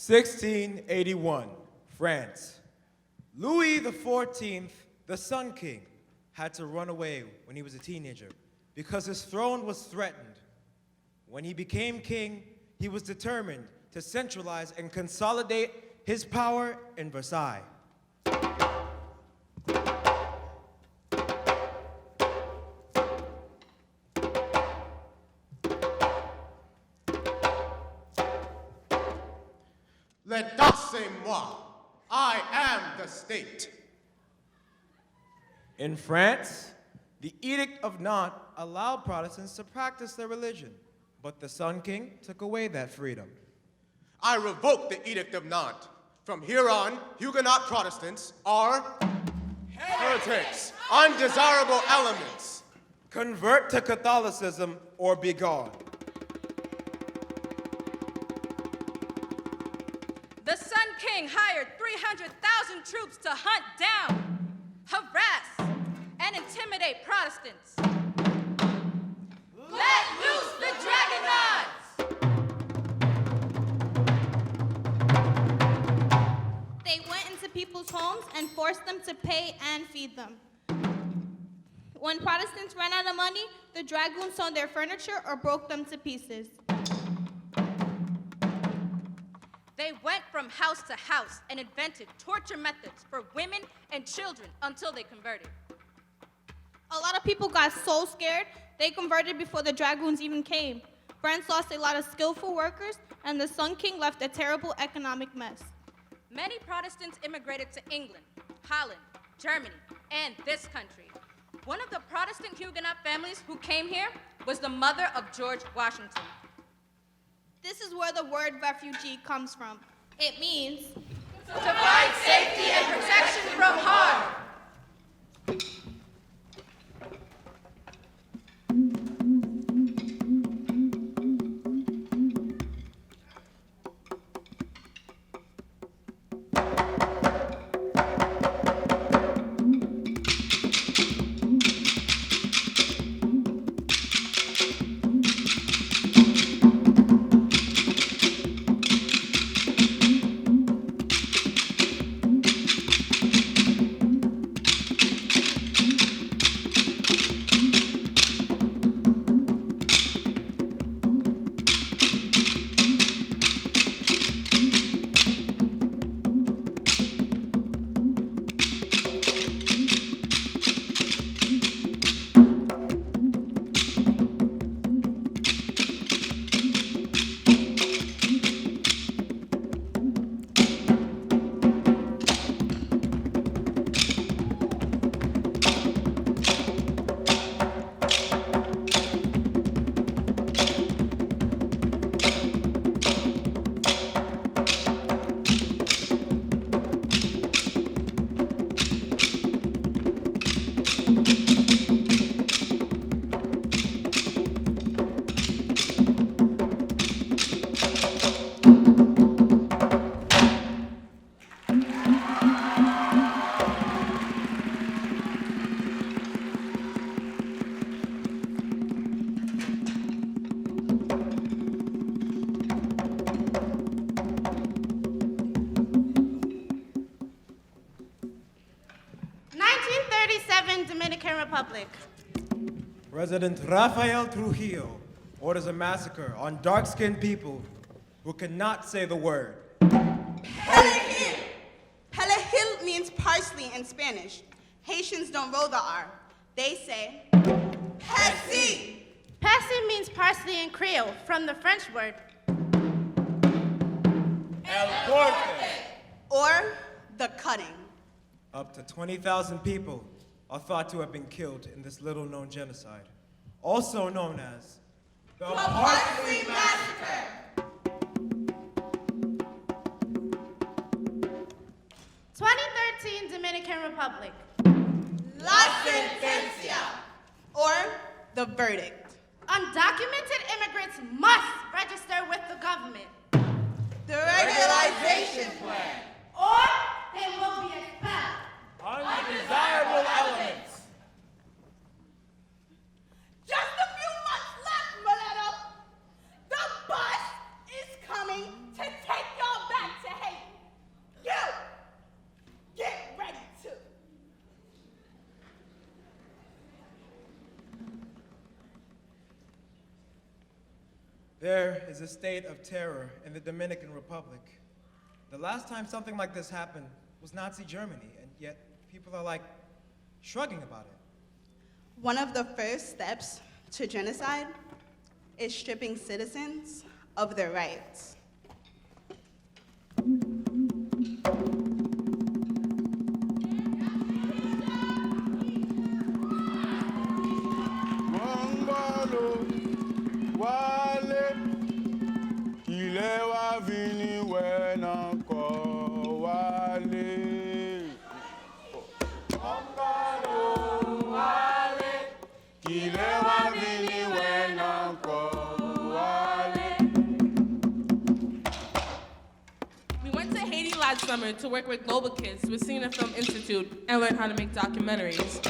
1681, France. Louis XIV, the Sun King, had to run away when he was a teenager because his throne was threatened. When he became king, he was determined to centralize and consolidate his power in Versailles. Laissez-moi. I am the state. In France, the Edict of Nantes allowed Protestants to practice their religion, but the Sun King took away that freedom. I revoke the Edict of Nantes. From here on, Huguenot Protestants are heretics, undesirable elements. Convert to Catholicism or be gone. The Sun King hired 300,000 troops to hunt down, harass, and intimidate Protestants. Let loose the Dragonauts! They went into people's homes and forced them to pay and feed them. When Protestants ran out of money, the dragoons sold their furniture or broke them to pieces. They went from house to house and invented torture methods for women and children until they converted. A lot of people got so scared, they converted before the dragoons even came. France lost a lot of skillful workers, and the Sun King left a terrible economic mess. Many Protestants immigrated to England, Holland, Germany, and this country. One of the Protestant Huguenot families who came here was the mother of George Washington. This is where the word refugee comes from. It means to find safety and protection from harm. Dominican Republic. President Rafael Trujillo orders a massacre on dark-skinned people who cannot say the word. Perejil. Perejil means parsley in Spanish. Haitians don't roll the R. They say persil. Persil means parsley in Creole, from the French word El corte. Or the cutting. Up to 20,000 people are thought to have been killed in this little-known genocide, also known as the Parsley Massacre. 2013 Dominican Republic. La Sentencia. Or the verdict. Undocumented immigrants must register with the government. The regularization plan. Or they will be expelled. undesirable elements. Just a few months left, Malala. The bus is coming to take y'all back to There is a state of terror in the Dominican Republic. The last time something like this happened was Nazi Germany, and yet people are like shrugging about it. One of the first steps to genocide is stripping citizens of their rights. Mongolo, wale, kile wa vini wenako wale. Mongolo, wale, kile wa vini wenako wale. We went to Haiti last summer to work with global kids with Cena Film Institute and learn how to make documentaries.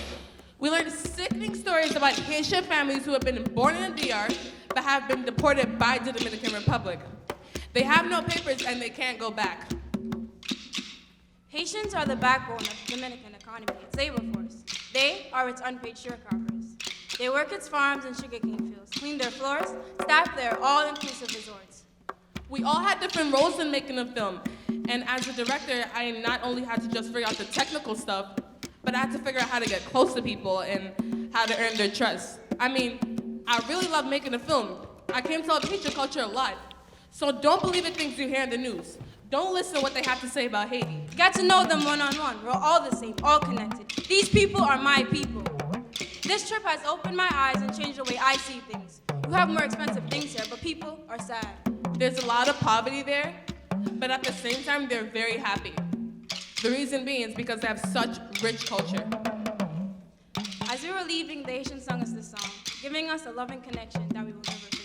We learned sickening stories about Haitian families who have been born in the DR but have been deported by the Dominican Republic. They have no papers and they can't go back. Haitians are the backbone of the Dominican economy, its labor force. They are its unpaid sharecroppers. They work its farms and sugarcane fields, clean their floors, staff their all-inclusive resorts. We all had different roles in making a film, and as a director, I not only had to just figure out the technical stuff, but I had to figure out how to get close to people and how to earn their trust. I mean, I really love making a film. I came to love Haitian culture a lot. So don't believe the things you hear in the news. Don't listen to what they have to say about Haiti. Got to know them one-on-one. We're all the same, all connected. These people are my people. This trip has opened my eyes and changed the way I see things. You have more expensive things here, but people are sad. There's a lot of poverty there, but at the same time, they're very happy. The reason being is because they have such rich culture. As we were leaving, the Haitians sung us this song, giving us a loving connection that we will never forget.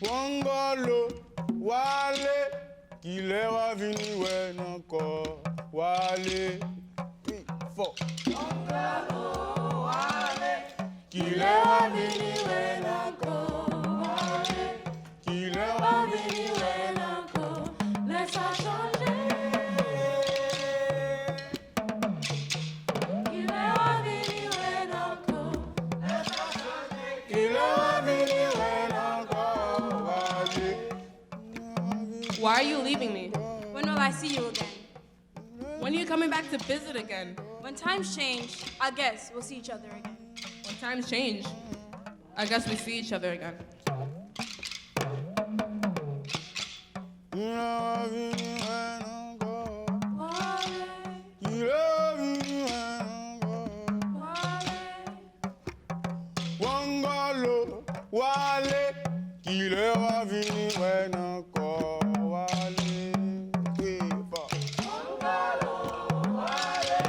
Wangalo, wale, kile wa vini wenako wale. 3, 4. Wangalo, wale, kile wa vini wenako wale. Kile wa vini wenako, laisse changer. Kile wa vini wenako, laisse changer. Kile wa vini wenako wale. Why are you leaving me? When will I see you again? When are you coming back to visit again? When times change, I guess we'll see each other again. When times change, I guess we see each other again. Wangalo, wale, kile wa vini wenako wale. 3, 4. Wangalo, wale,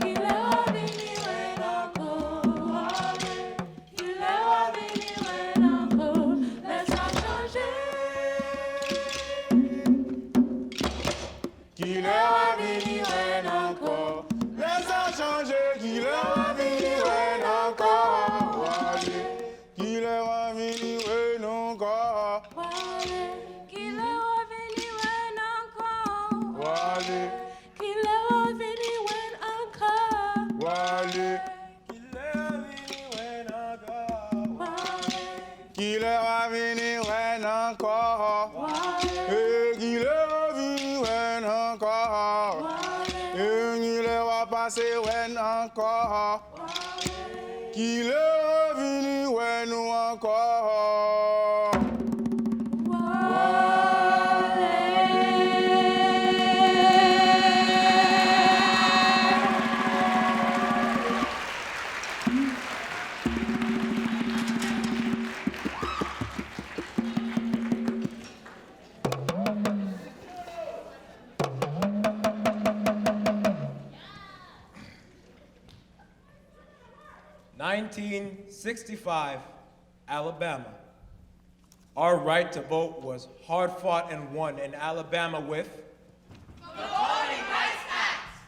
kile wa vini wenako wale. Kile wa vini wenako, laisse changer. Kile wa vini wenako, laisse changer. Kile wa vini wenako wale. Kile wa vini wenako wale. Kile wa vini wenako. Wale. Kile wa vini wen encore. Wale. Kile wa vini wenako eh, kile wa vini wenako eh, kile wa passé wenako kile wa vini wenako. (1965), Alabama. Our right to vote was hard fought and won in Alabama with The Voting Rights Act.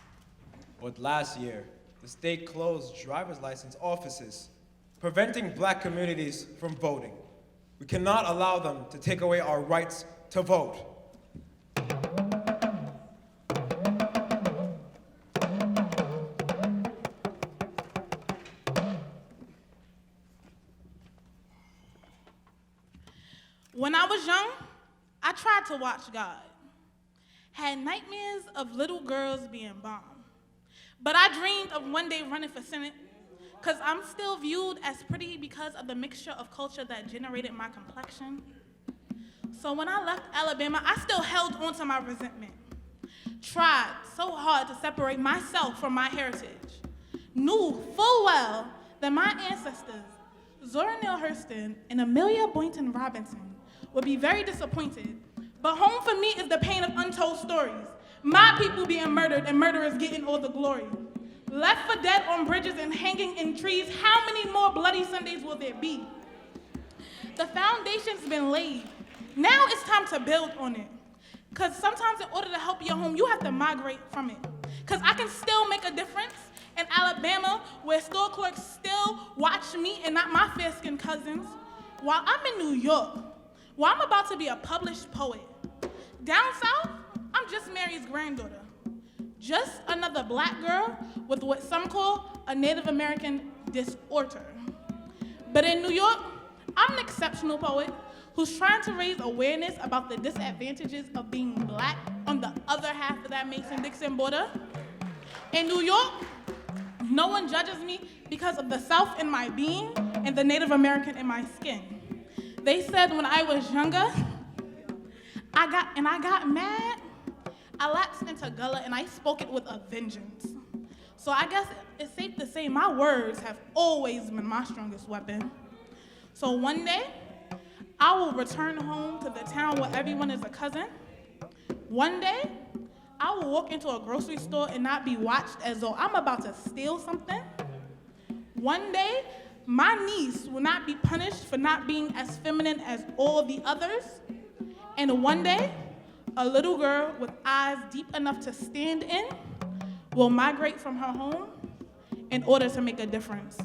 But last year, the state closed driver's license offices, preventing black communities from voting. We cannot allow them to take away our rights to vote. When I was young, I tried to watch God. Had nightmares of little girls being bombed. But I dreamed of one day running for Senate, because I'm still viewed as pretty because of the mixture of culture that generated my complexion. So when I left Alabama, I still held on to my resentment. Tried so hard to separate myself from my heritage. Knew full well that my ancestors, Zora Neale Hurston and Amelia Boynton Robinson, would be very disappointed. But home for me is the pain of untold stories. My people being murdered and murderers getting all the glory. Left for dead on bridges and hanging in trees, how many more bloody Sundays will there be? The foundation's been laid. Now it's time to build on it. Because sometimes in order to help your home, you have to migrate from it. Because I can still make a difference in Alabama, where store clerks still watch me and not my fair-skinned cousins, while I'm in New York, where I'm about to be a published poet. Down south, I'm just Mary's granddaughter. Just another black girl with what some call a Native American disorder. But in New York, I'm an exceptional poet who's trying to raise awareness about the disadvantages of being black on the other half of that Mason-Dixon border. In New York, no one judges me because of the South in my being and the Native American in my skin. They said when I was younger, I got mad, I lapsed into Gullah and I spoke it with a vengeance. So I guess it's safe to say my words have always been my strongest weapon. So one day, I will return home to the town where everyone is a cousin. One day, I will walk into a grocery store and not be watched as though I'm about to steal something. One day, my niece will not be punished for not being as feminine as all the others. And one day, a little girl with eyes deep enough to stand in will migrate from her home in order to make a difference.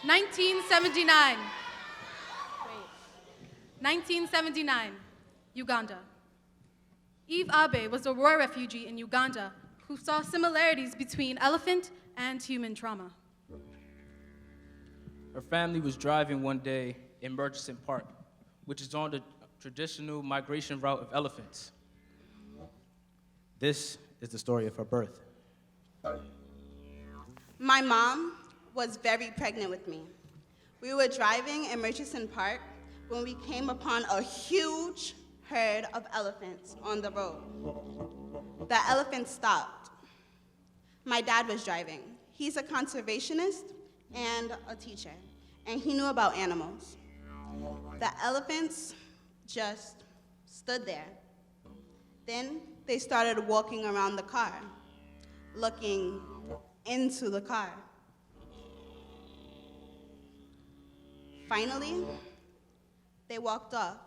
1979. 1979, Uganda. Eve Abe was a war refugee in Uganda who saw similarities between elephant and human trauma. Her family was driving one day in Murchison Park, which is on the traditional migration route of elephants. This is the story of her birth. My mom was very pregnant with me. We were driving in Murchison Park when we came upon a huge herd of elephants on the road. The elephants stopped. My dad was driving. He's a conservationist and a teacher, and he knew about animals. The elephants just stood there. Then they started walking around the car, looking into the car. Finally, they walked off,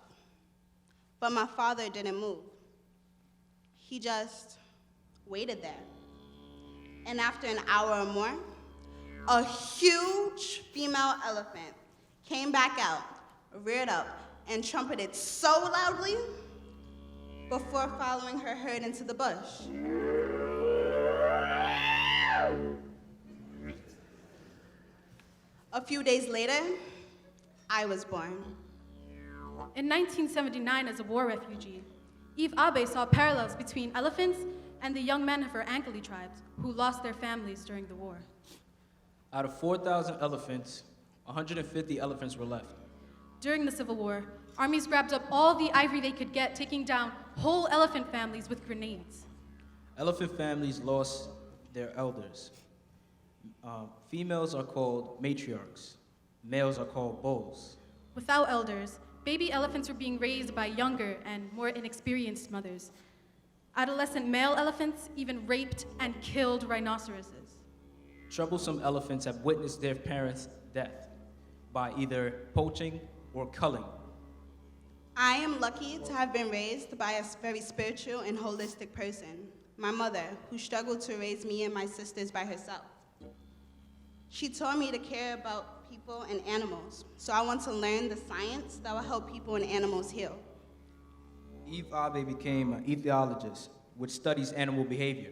but my father didn't move. He just waited there. And after an hour or more, a huge female elephant came back out, reared up, and trumpeted so loudly before following her herd into the bush. A few days later, I was born. In 1979, as a war refugee, Eve Abe saw parallels between elephants and the young men of her Ankole tribes who lost their families during the war. Out of 4,000 elephants, 150 elephants were left. During the Civil War, armies grabbed up all the ivory they could get, taking down whole elephant families with grenades. Elephant families lost their elders. Females are called matriarchs. Males are called bulls. Without elders, baby elephants were being raised by younger and more inexperienced mothers. Adolescent male elephants even raped and killed rhinoceroses. Troublesome elephants have witnessed their parents' death by either poaching or culling. I am lucky to have been raised by a very spiritual and holistic person, my mother, who struggled to raise me and my sisters by herself. She taught me to care about people and animals, so I want to learn the science that will help people and animals heal. Eve Abe became an ethologist, which studies animal behavior.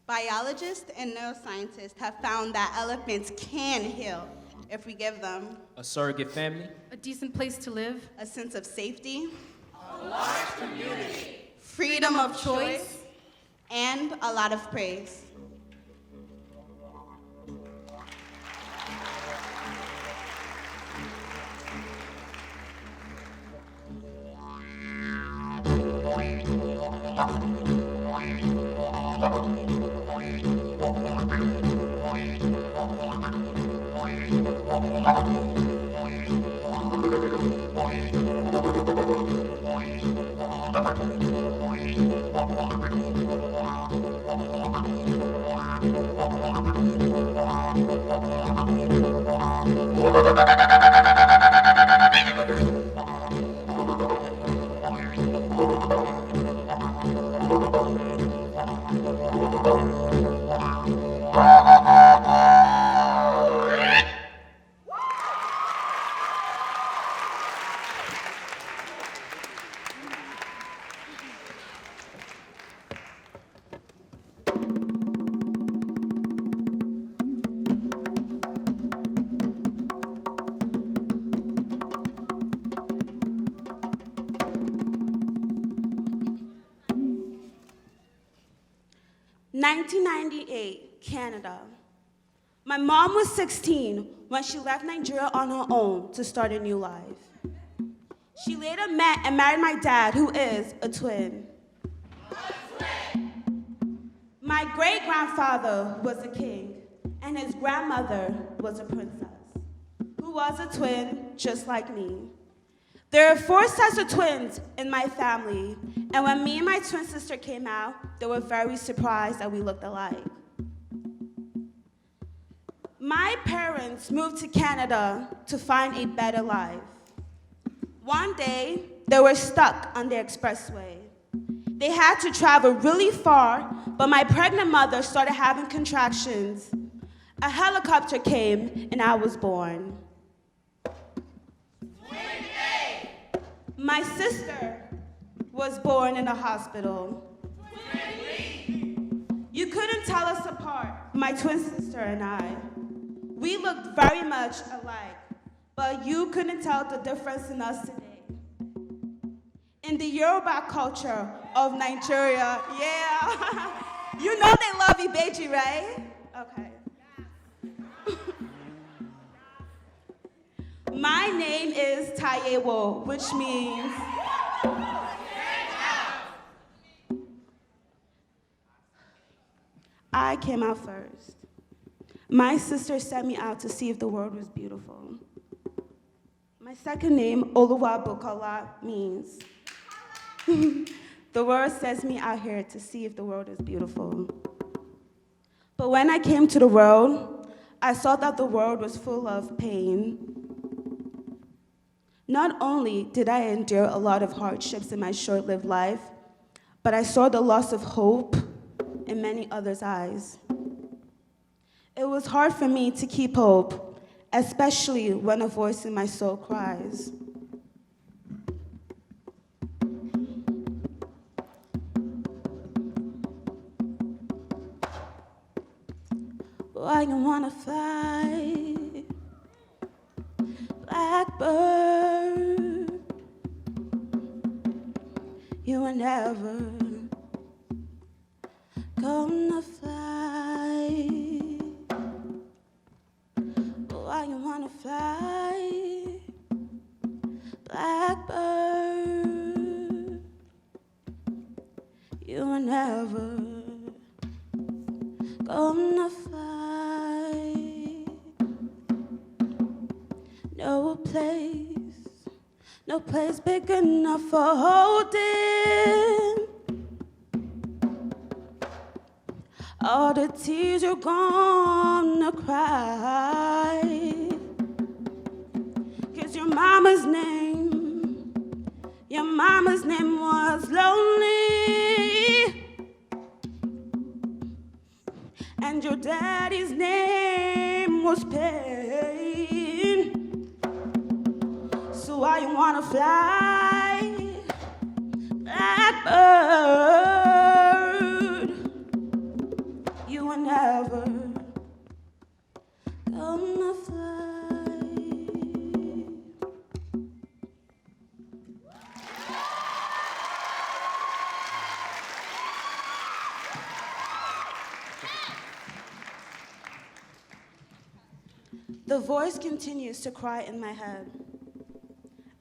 Biologists and neuroscientists have found that elephants can heal if we give them A surrogate family, a decent place to live, a sense of safety, A large community. freedom of choice, and a lot of praise. Canada. My mom was 16 when she left Nigeria on her own to start a new life. She later met and married my dad, who is a twin. My great-grandfather was a king, and his grandmother was a princess, who was a twin just like me. There are 4 sets of twins in my family, and when me and my twin sister came out, they were very surprised that we looked alike. My parents moved to Canada to find a better life. One day, they were stuck on the expressway. They had to travel really far, but my pregnant mother started having contractions. A helicopter came, and I was born. My sister was born in a hospital. You couldn't tell us apart, my twin sister and I. We looked very much alike, but you couldn't tell the difference in us today. In the Yoruba culture of Nigeria, yeah, you know they love Ibeji, right? Okay. My name is Tayewo, which means I came out first. My sister sent me out to see if the world was beautiful. My second name, Oluwabukola, means the word sends me out here to see if the world is beautiful. But when I came to the world, I saw that the world was full of pain. Not only did I endure a lot of hardships in my short-lived life, but I saw the loss of hope in many others' eyes. It was hard for me to keep hope, especially when a voice in my soul cries. Why you wanna fly, blackbird? You were never gonna fly. Why you wanna fly, blackbird? You were never gonna fly. No place, no place big enough for holding all the tears you're gonna cry. 'Cause your mama's name was lonely, and your daddy's name was pain. So why you wanna fly, blackbird? You were never gonna fly. The voice continues to cry in my head.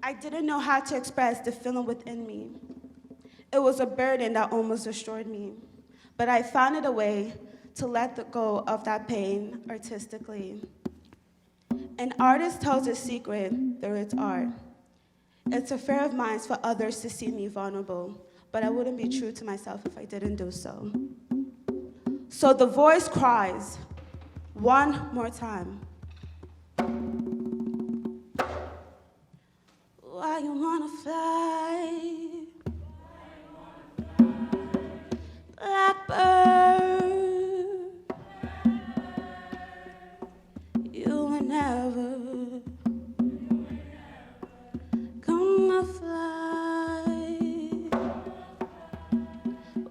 I didn't know how to express the feeling within me. It was a burden that almost destroyed me, but I found a way to let go of that pain artistically. An artist tells a secret through its art. It's a fear of mine for others to see me vulnerable, but I wouldn't be true to myself if I didn't do so. So the voice cries one more time. Why you wanna fly, blackbird? You were never gonna fly.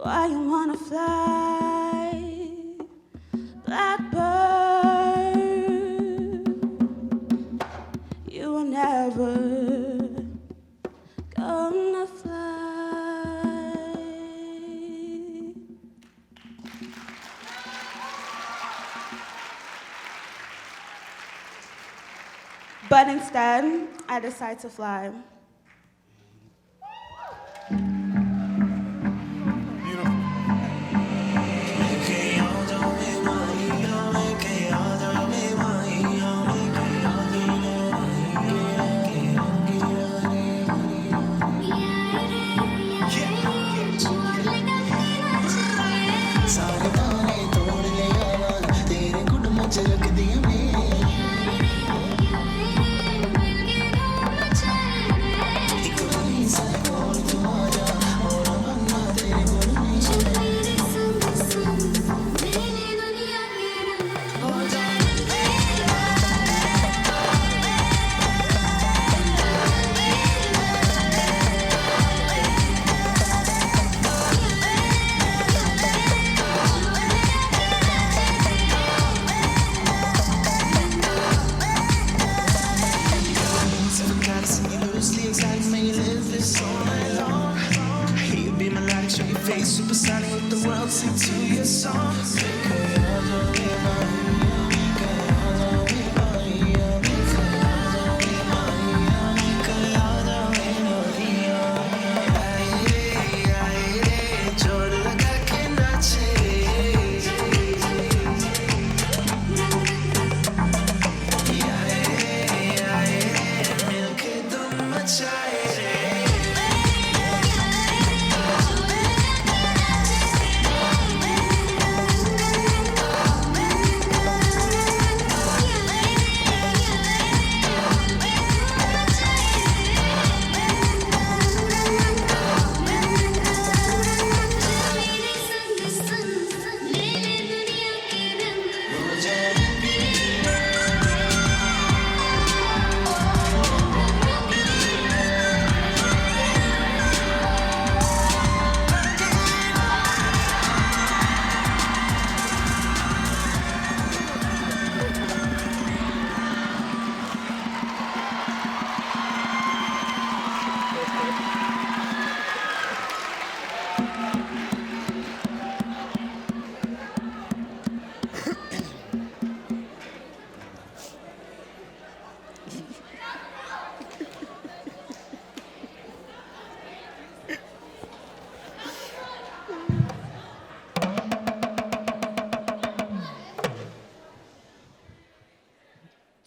Why you wanna fly, blackbird? You were never gonna fly. But instead, I decide to fly. Supersonic, let the world sing to your song.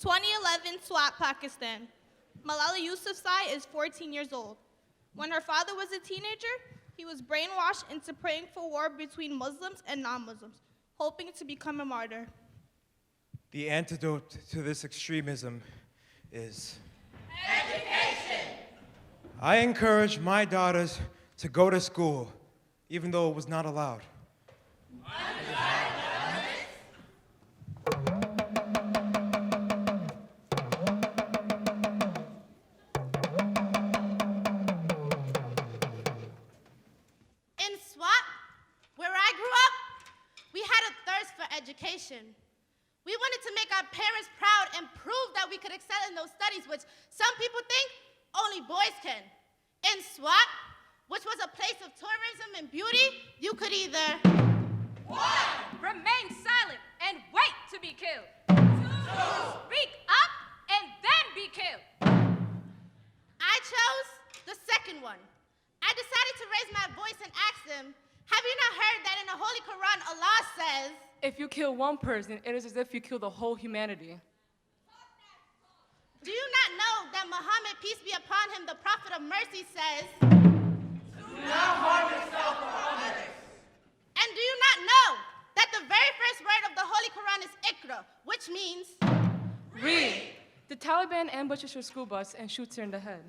2011 Swat, Pakistan. Malala Yousafzai is 14 years old. When her father was a teenager, he was brainwashed into praying for war between Muslims and non-Muslims, hoping to become a martyr. The antidote to this extremism is Education. I encourage my daughters to go to school, even though it was not allowed. In SWAT, where I grew up, we had a thirst for education. We wanted to make our parents proud and prove that we could excel in those studies, which some people think only boys can. In SWAT, which was a place of tourism and beauty, you could either 1. Remain silent and wait to be killed. 2. Speak up and then be killed. I chose the second one. I decided to raise my voice and ask them, have you not heard that in the Holy Quran, Allah says, if you kill one person, it is as if you kill the whole humanity. do you not know that Muhammad, peace be upon him, the prophet of mercy, says, do not harm yourself or others. And do you not know that the very first word of the Holy Quran is Iqra, which means Read. The Taliban ambushes her school bus and shoots her in the head.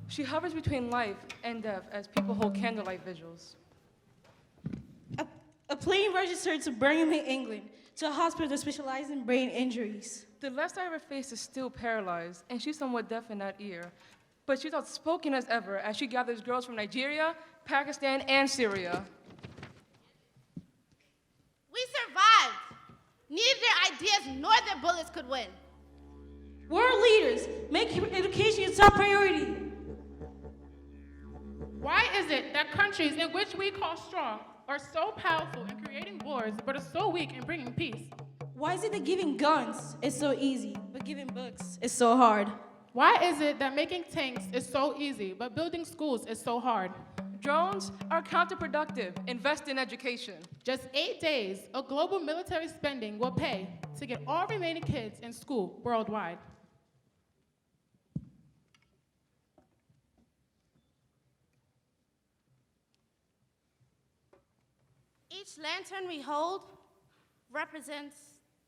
She hovers between life and death as people hold candlelight vigils. A plane registered to Birmingham, England, to a hospital that specializes in brain injuries. The left side of her face is still paralyzed, and she's somewhat deaf in that ear. But she's outspoken as ever as she gathers girls from Nigeria, Pakistan, and Syria. we survived. Neither their ideas nor their bullets could win. World leaders, make education your top priority. Why is it that countries in which we call strong are so powerful in creating wars but are so weak in bringing peace? Why is it that giving guns is so easy, but giving books is so hard? Why is it that making tanks is so easy but building schools is so hard? Drones are counterproductive. Invest in education. Just 8 days of global military spending will pay to get all remaining kids in school worldwide. Each lantern we hold represents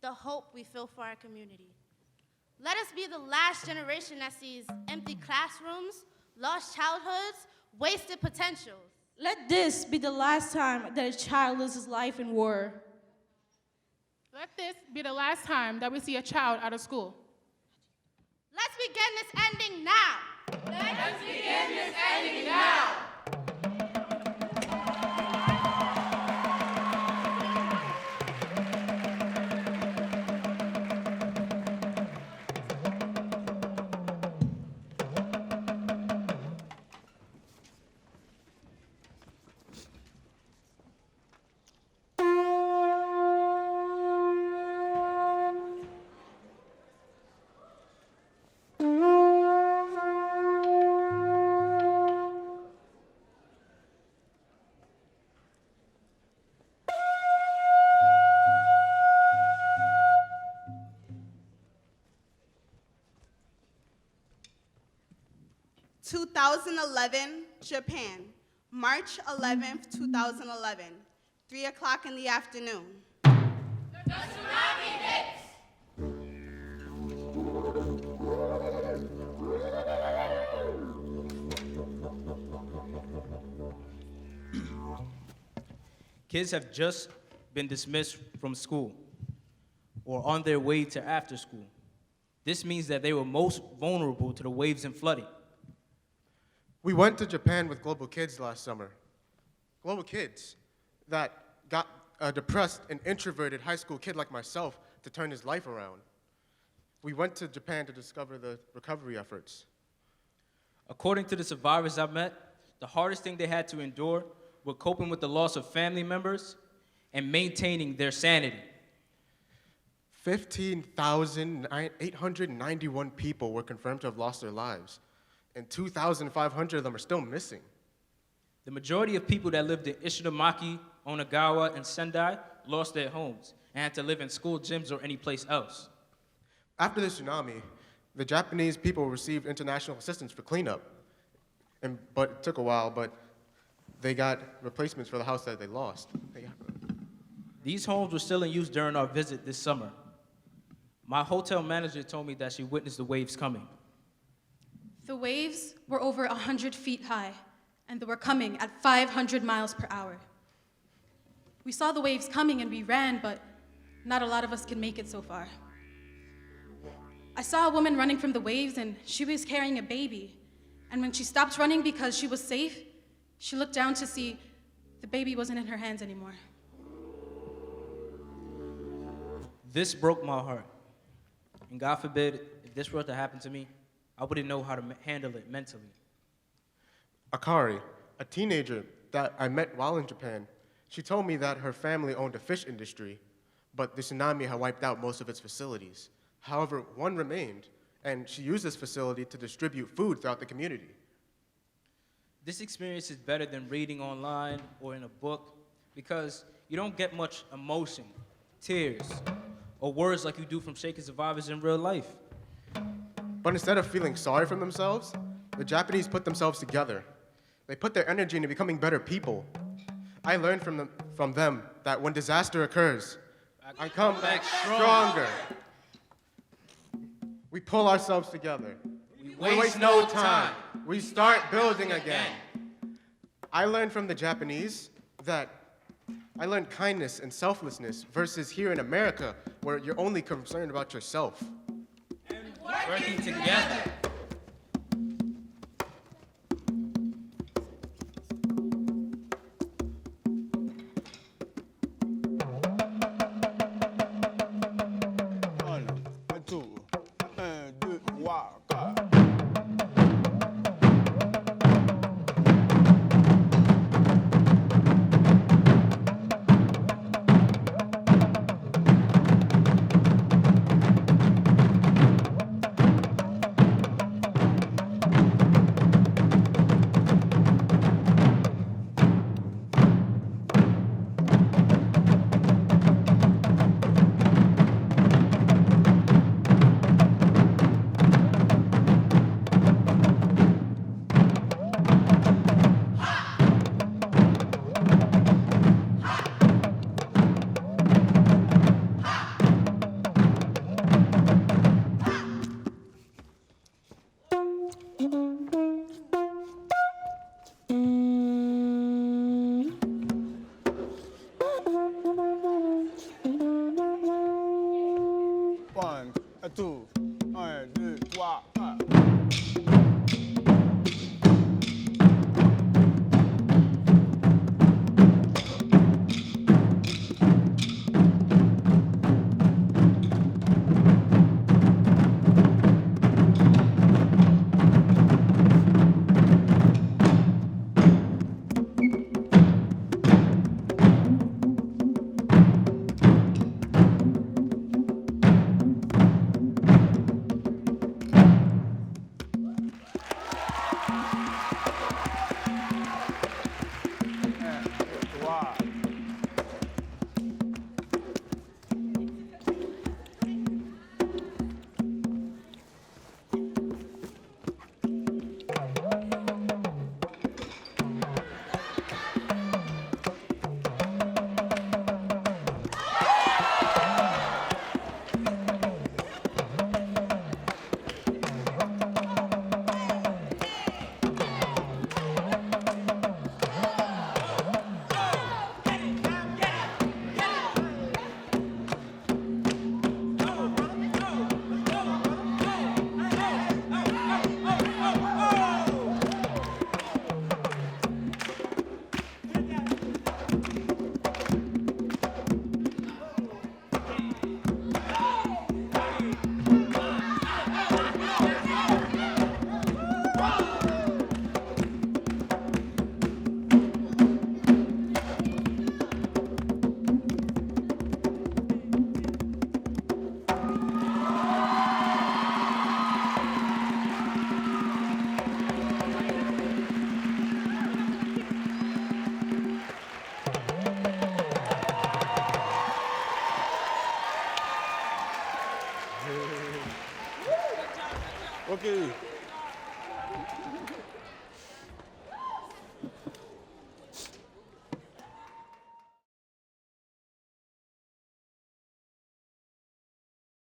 the hope we feel for our community. Let us be the last generation that sees empty classrooms, lost childhoods, wasted potentials. Let this be the last time that a child loses life in war. Let this be the last time that we see a child out of school. Let's begin this ending now. Let's begin this ending now. Japan, March 11th, 2011, 3 o'clock in the afternoon. The tsunami hits. Kids have just been dismissed from school or on their way to after school. This means that they were most vulnerable to the waves and flooding. We went to Japan with Global Kids last summer. Global Kids that got a depressed and introverted high school kid like myself to turn his life around. We went to Japan to discover the recovery efforts. According to the survivors I met, the hardest thing they had to endure was coping with the loss of family members and maintaining their sanity. 15,891 people were confirmed to have lost their lives, and 2,500 of them are still missing. The majority of people that lived in Ishinomaki, Onagawa, and Sendai lost their homes and had to live in school gyms or any place else. After the tsunami, the Japanese people received international assistance for cleanup. But it took a while, but they got replacements for the house that they lost. These homes were still in use during our visit this summer. My hotel manager told me that she witnessed the waves coming. The waves were over 100 feet high, and they were coming at 500 miles per hour. We saw the waves coming and we ran, but not a lot of us could make it so far. I saw a woman running from the waves, and she was carrying a baby. And when she stopped running because she was safe, she looked down to see the baby wasn't in her hands anymore. This broke my heart. And God forbid, if this were to happen to me, I wouldn't know how to handle it mentally. Akari, a teenager that I met while in Japan, she told me that her family owned a fish industry, but the tsunami had wiped out most of its facilities. However, one remained, and she used this facility to distribute food throughout the community. This experience is better than reading online or in a book because you don't get much emotion, tears, or words like you do from shaken survivors in real life. But instead of feeling sorry for themselves, the Japanese put themselves together. They put their energy into becoming better people. I learned from them that when disaster occurs, I come back stronger. We pull ourselves together. We waste no time. We start building again. I learned from the Japanese that I learned kindness and selflessness versus here in America where you're only concerned about yourself. Working together. Okay.